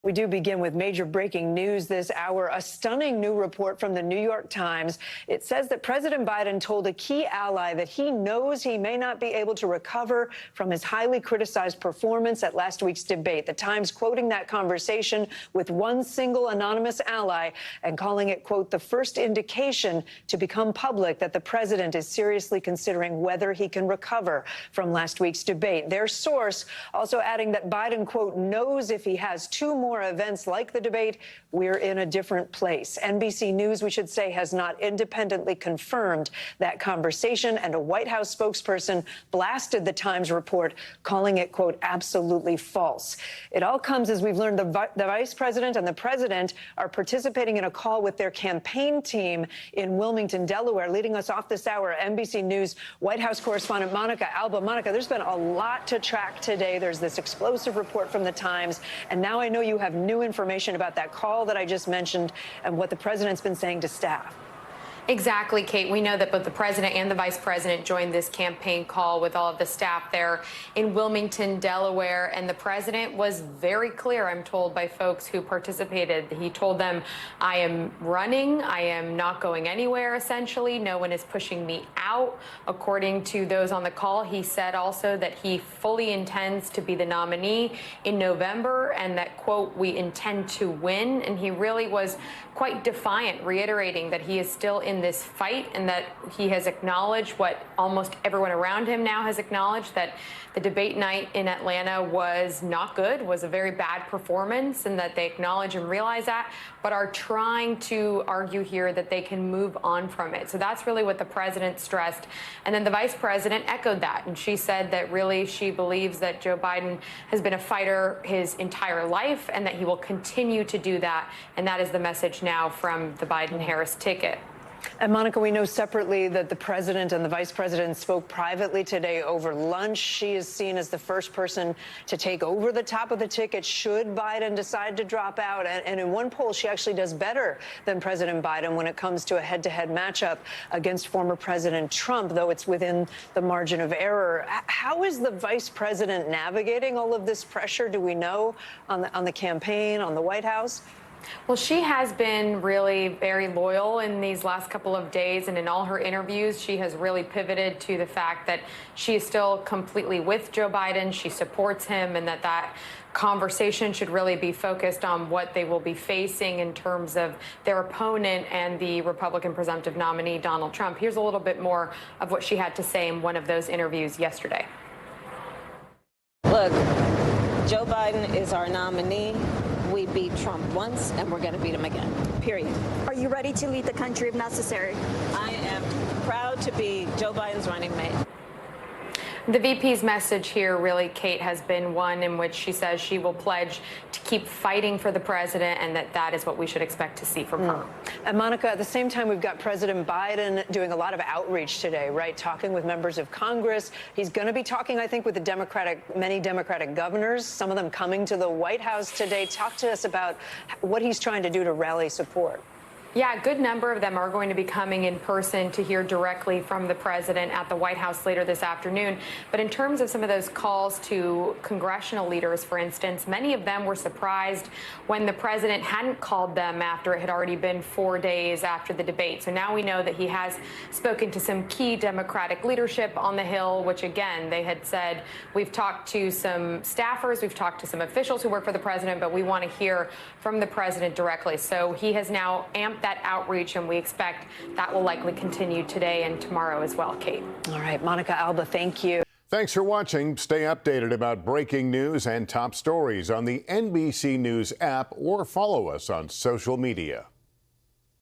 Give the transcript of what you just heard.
We do begin with major breaking news this hour. A stunning new report from the New York Times. It says that President Biden told a key ally that he knows he may not be able to recover from his highly criticized performance at last week's debate. The Times quoting that conversation with one single anonymous ally and calling it, quote, the first indication to become public that the president is seriously considering whether he can recover from last week's debate. Their source also adding that Biden, quote, knows if he has two more events like the debate, we're in a different place. NBC News, we should say, has not independently confirmed that conversation, and a White House spokesperson blasted the Times report, calling it, quote, absolutely false. It all comes as we've learned the vice president and the president are participating in a call with their campaign team in Wilmington, Delaware. Leading us off this hour, NBC News White House correspondent Monica Alba. Monica, there's been a lot to track today. There's this explosive report from the Times, and now I know you have new information about that call that I just mentioned and what the president's been saying to staff. Exactly, Kate. We know that both the president and the vice president joined this campaign call with all of the staff there in Wilmington, Delaware. And the president was very clear, I'm told, by folks who participated. He told them, I am running. I am not going anywhere, essentially. No one is pushing me out. According to those on the call, he said also that he fully intends to be the nominee in November and that, quote, we intend to win. And he really was quite defiant, reiterating that he is still in this fight and that he has acknowledged what almost everyone around him now has acknowledged, that the debate night in Atlanta was not good, was a very bad performance, and that they acknowledge and realize that, but are trying to argue here that they can move on from it. So that's really what the president stressed. And then the vice president echoed that. And she said that really she believes that Joe Biden has been a fighter his entire life and that he will continue to do that. And that is the message now from the Biden-Harris ticket. And Monica, we know separately that the president and the vice president spoke privately today over lunch. She is seen as the first person to take over the top of the ticket should Biden decide to drop out. And in one poll, she actually does better than President Biden when it comes to a head-to-head matchup against former President Trump, though it's within the margin of error. How is the vice president navigating all of this pressure, do we know, on the campaign, on the White House? Well, she has been really very loyal in these last couple of days, and in all her interviews, she has really pivoted to the fact that she is still completely with Joe Biden. She supports him, and that conversation should really be focused on what they will be facing in terms of their opponent and the Republican presumptive nominee, Donald Trump. Here's a little bit more of what she had to say in one of those interviews yesterday. Look, Joe Biden is our nominee. We beat Trump once, and we're going to beat him again, period. Are you ready to lead the country if necessary? I am proud to be Joe Biden's running mate. The VP's message here, really, Kate, has been one in which she says she will pledge to keep fighting for the president and that is what we should expect to see from her. And Monica, at the same time, we've got President Biden doing a lot of outreach today, right? Talking with members of Congress. He's going to be talking, I think, with many Democratic governors, some of them coming to the White House today. Talk to us about what he's trying to do to rally support. Yeah, a good number of them are going to be coming in person to hear directly from the president at the White House later this afternoon. But in terms of some of those calls to congressional leaders, for instance, many of them were surprised when the president hadn't called them after it had already been 4 days after the debate. So now we know that he has spoken to some key Democratic leadership on the Hill, which, again, they had said, we've talked to some staffers, we've talked to some officials who work for the president, but we want to hear from the president directly. So he has now amped that outreach, and we expect that will likely continue today and tomorrow as well, Kate. All right, Monica Alba, thank you. Thanks for watching. Stay updated about breaking news and top stories on the NBC News app or follow us on social media.